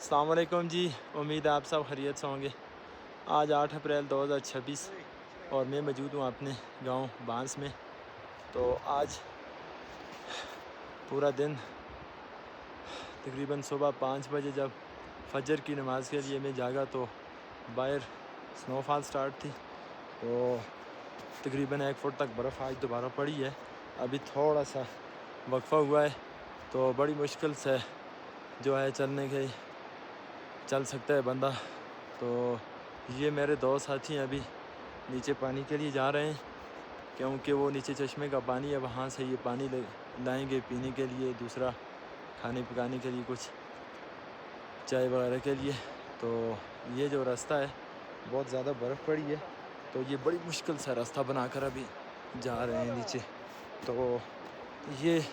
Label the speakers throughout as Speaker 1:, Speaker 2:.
Speaker 1: अस्सलाम वालेकुम जी। उम्मीद है आप सब खैरियत से होंगे। आज 8 अप्रैल 2026 और मैं मौजूद हूँ अपने गांव बांस में। तो आज पूरा दिन तकरीबन सुबह 5 बजे जब फजर की नमाज़ के लिए मैं जागा तो बाहर स्नोफॉल स्टार्ट थी। तो तकरीबन 1 फुट तक बर्फ़ आज दोबारा पड़ी है। अभी थोड़ा सा वक्फ़ा हुआ है तो बड़ी मुश्किल से जो है चल सकता है बंदा। तो ये मेरे दो साथी अभी नीचे पानी के लिए जा रहे हैं क्योंकि वो नीचे चश्मे का पानी है, वहाँ से ये पानी लाएंगे पीने के लिए, दूसरा खाने पकाने के लिए, कुछ चाय वगैरह के लिए। तो ये जो रास्ता है बहुत ज़्यादा बर्फ़ पड़ी है तो ये बड़ी मुश्किल सा रास्ता बनाकर अभी जा रहे हैं नीचे। तो ये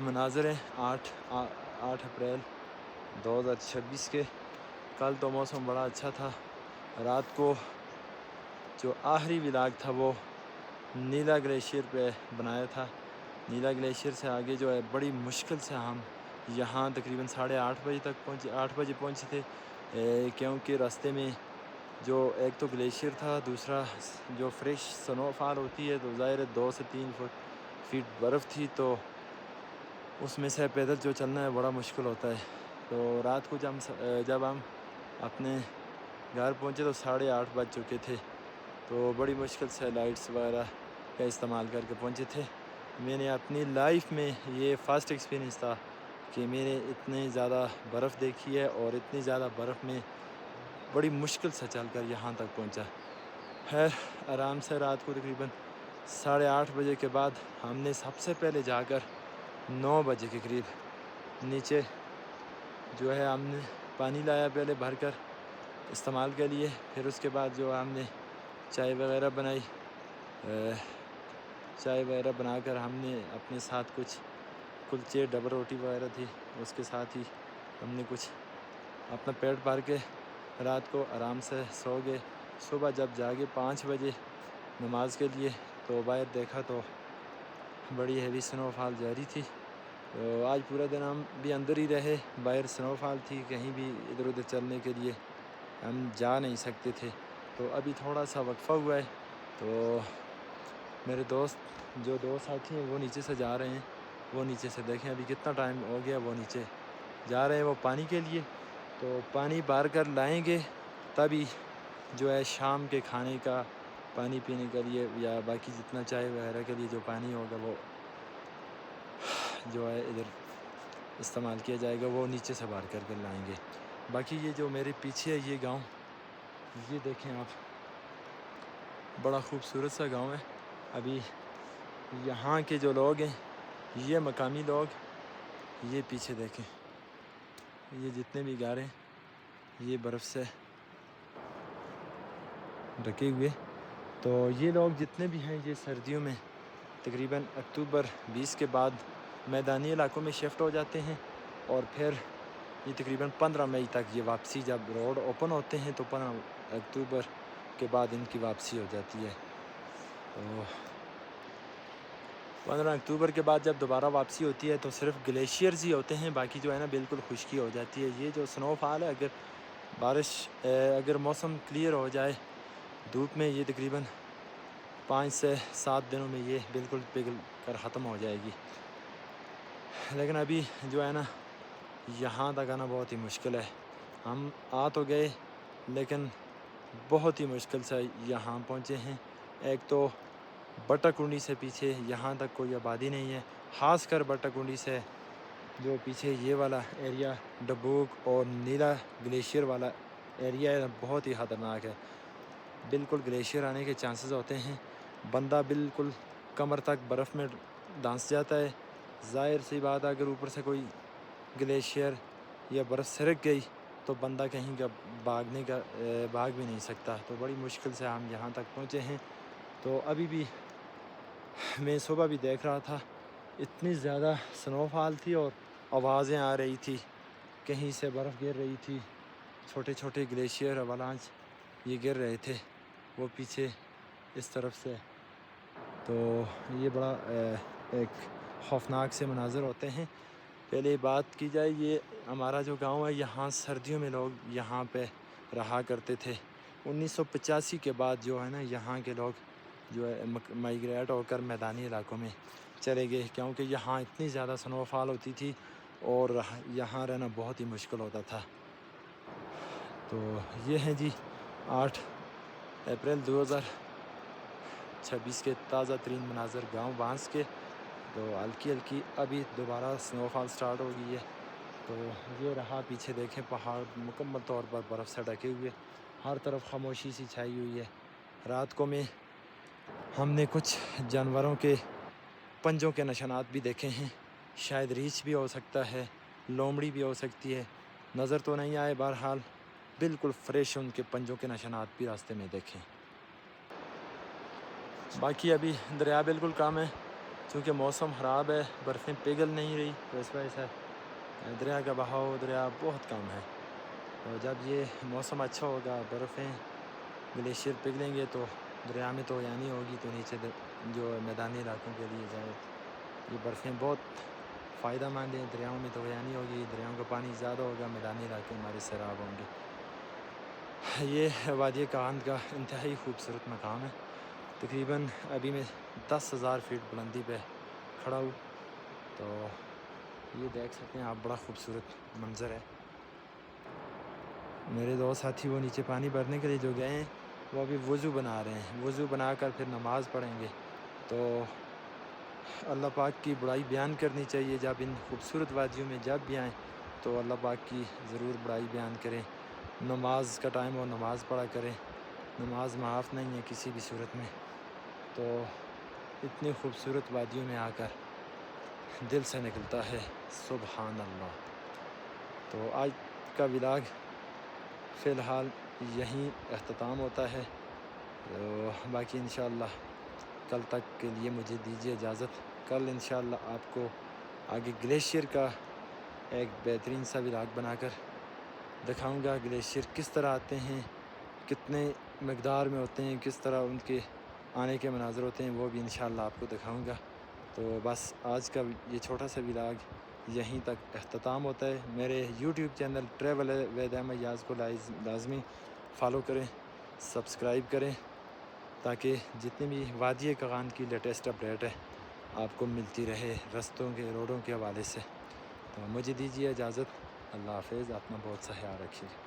Speaker 1: मनाज़र हैं 8 अप्रैल 2026 के। कल तो मौसम बड़ा अच्छा था। रात को जो आखिरी व्लॉग था वो नीला ग्लेशियर पे बनाया था। नीला ग्लेशियर से आगे जो है बड़ी मुश्किल से हम यहाँ तकरीबन 8:30 बजे तक पहुँचे, 8 बजे पहुँचे थे क्योंकि रास्ते में जो एक तो ग्लेशियर था, दूसरा जो फ्रेश स्नोफॉल होती है तो ज़ाहिर है 2 से 3 फीट बर्फ़ थी, तो उसमें से पैदल जो चलना है बड़ा मुश्किल होता है। तो रात को जब हम अपने घर पहुँचे तो 8:30 बज चुके थे। तो बड़ी मुश्किल से लाइट्स वगैरह का इस्तेमाल करके पहुँचे थे। मैंने अपनी लाइफ में ये फ़र्स्ट एक्सपीरियंस था कि मैंने इतनी ज़्यादा बर्फ़ देखी है और इतनी ज़्यादा बर्फ़ में बड़ी मुश्किल से चलकर यहाँ तक पहुँचा। खैर आराम से रात को तकरीबन 8:30 बजे के बाद हमने सबसे पहले जाकर 9 बजे के करीब नीचे जो है हमने पानी लाया पहले भरकर इस्तेमाल के लिए। फिर उसके बाद जो हमने चाय वगैरह बनाई। चाय वगैरह बनाकर हमने अपने साथ कुछ कुलचे डबल रोटी वगैरह थी, उसके साथ ही हमने कुछ अपना पेट भर के रात को आराम से सो गए। सुबह जब जागे 5 बजे नमाज के लिए तो बाहर देखा तो बड़ी हैवी स्नोफॉल जारी थी। तो आज पूरा दिन हम भी अंदर ही रहे, बाहर स्नोफॉल थी, कहीं भी इधर उधर चलने के लिए हम जा नहीं सकते थे। तो अभी थोड़ा सा वक्फ़ा हुआ है तो मेरे दोस्त जो दो साथी हैं वो नीचे से जा रहे हैं। वो नीचे से देखें अभी कितना टाइम हो गया, वो नीचे जा रहे हैं वो पानी के लिए। तो पानी भर कर लाएँगे तभी जो है शाम के खाने का पानी पीने के लिए या बाकी जितना चाय वगैरह के लिए जो पानी होगा वो जो है इधर इस्तेमाल किया जाएगा, वो नीचे से भर कर लाएँगे। बाकी ये जो मेरे पीछे है ये गाँव, ये देखें आप, बड़ा खूबसूरत सा गांव है। अभी यहाँ के जो लोग हैं ये मकामी लोग, ये पीछे देखें, ये जितने भी घर हैं ये बर्फ़ से ढके हुए। तो ये लोग जितने भी हैं ये सर्दियों में तकरीबन अक्टूबर 20 के बाद मैदानी इलाकों में शिफ्ट हो जाते हैं और फिर ये तकरीबन 15 मई तक ये वापसी, जब रोड ओपन होते हैं तो 15 अक्टूबर के बाद इनकी वापसी हो जाती है। तो 15 अक्टूबर के बाद जब दोबारा वापसी होती है तो सिर्फ ग्लेशियर्स ही होते हैं, बाकी जो है ना बिल्कुल खुश्की हो जाती है। ये जो स्नोफॉल है अगर मौसम क्लियर हो जाए धूप में, ये तकरीबन 5 से 7 दिनों में ये बिल्कुल पिघल कर ख़त्म हो जाएगी। लेकिन अभी जो है ना यहाँ तक आना बहुत ही मुश्किल है। हम आ तो गए लेकिन बहुत ही मुश्किल से यहाँ पहुँचे हैं। एक तो बट्टाकुंडी से पीछे यहाँ तक कोई आबादी नहीं है, ख़ासकर बट्टाकुंडी से जो पीछे ये वाला एरिया डबूक और नीला ग्लेशियर वाला एरिया है, बहुत ही ख़तरनाक है। बिल्कुल ग्लेशियर आने के चांसेस होते हैं, बंदा बिल्कुल कमर तक बर्फ़ में धंस जाता है। ज़ाहिर सी बात है अगर ऊपर से कोई ग्लेशियर या बर्फ़ सरक गई तो बंदा कहीं का भाग भी नहीं सकता। तो बड़ी मुश्किल से हम यहाँ तक पहुँचे हैं। तो अभी भी मैं सुबह भी देख रहा था, इतनी ज़्यादा स्नोफॉल थी और आवाज़ें आ रही थी, कहीं से बर्फ़ गिर रही थी, छोटे छोटे ग्लेशियर अवलांच ये गिर रहे थे वो पीछे इस तरफ से। तो ये बड़ा एक खौफनाक से मनाज़र होते हैं। پہلے بات کی جائے، یہ ہمارا جو گاؤں ہے یہاں سردیوں میں لوگ یہاں پہ رہا کرتے تھے۔ 1985 کے بعد جو ہے نا یہاں کے لوگ جو ہے مائیگریٹ ہو کر میدانی علاقوں میں چلے گئے، کیونکہ یہاں اتنی زیادہ سنو فال ہوتی تھی اور یہاں رہنا بہت ہی مشکل ہوتا تھا۔ تو یہ ہیں جی 8 اپریل 2026 کے تازہ ترین مناظر گاؤں بانس کے۔ تو ہلکی ہلکی ابھی دوبارہ سنو فال سٹارٹ ہو گئی ہے۔ تو یہ رہا پیچھے دیکھیں پہاڑ مکمل طور پر برف سے ڈھکے ہوئے، ہر طرف خاموشی سی چھائی ہوئی ہے۔ رات کو میں ہم نے کچھ جانوروں کے پنجوں کے نشانات بھی دیکھے ہیں، شاید ریچھ بھی ہو سکتا ہے، لومڑی بھی ہو سکتی ہے، نظر تو نہیں آئے، بہرحال بالکل فریش ان کے پنجوں کے نشانات بھی راستے میں دیکھیں۔ باقی ابھی دریا بالکل کم ہے، چونکہ موسم خراب ہے، برفیں پگھل نہیں رہی، تو اس وجہ سے دریا کا بہاؤ دریا بہت کم ہے۔ تو جب یہ موسم اچھا ہوگا، برفیں گلیشیئر پگھلیں گے تو دریا میں تو یعنی ہوگی، تو نیچے جو میدانی علاقوں کے لیے جائے یہ برفیں بہت فائدہ مند ہیں۔ دریاؤں میں تو یعنی ہوگی، دریاؤں کا پانی زیادہ ہوگا، میدانی علاقے ہمارے سیراب ہوں گے۔ یہ وادی کاہن کا انتہائی خوبصورت مقام ہے۔ تقریباً ابھی میں 10,000 فیٹ بلندی پہ کھڑا ہوں، تو یہ دیکھ سکتے ہیں آپ، بڑا خوبصورت منظر ہے۔ میرے دو ساتھی وہ نیچے پانی بھرنے کے لیے جو گئے ہیں وہ ابھی وضو بنا رہے ہیں، وضو بنا کر پھر نماز پڑھیں گے۔ تو اللہ پاک کی بڑائی بیان کرنی چاہیے، جب ان خوبصورت وادیوں میں جب بھی آئیں تو اللہ پاک کی ضرور بڑائی بیان کریں۔ نماز کا ٹائم ہو نماز پڑھا کریں، نماز معاف نہیں ہے کسی بھی صورت میں۔ تو اتنی خوبصورت وادیوں میں آ کر دل سے نکلتا ہے سبحان اللہ۔ تو آج کا ولاگ فی الحال یہیں اختتام ہوتا ہے، تو باقی انشاءاللہ کل تک کے لیے مجھے دیجیے اجازت۔ کل انشاءاللہ آپ کو آگے گلیشیئر کا ایک بہترین سا ولاگ بنا کر دکھاؤں گا، گلیشیئر کس طرح آتے ہیں، کتنے مقدار میں ہوتے ہیں، کس طرح ان کے آنے کے مناظر ہوتے ہیں، وہ بھی انشاءاللہ آپ کو دکھاؤں گا۔ تو بس آج کا یہ چھوٹا سا ولاگ یہیں تک اختتام ہوتا ہے۔ میرے YouTube channel travel with Ahmed Yaz کو لازمی فالو کریں، سبسکرائب کریں، تاکہ جتنی بھی وادی کاغان کی لیٹسٹ اپڈیٹ ہے آپ کو ملتی رہے رستوں کے روڈوں کے حوالے سے۔ تو مجھے دیجیے اجازت، اللہ حافظ، اپنا بہت سا خیال رکھیے۔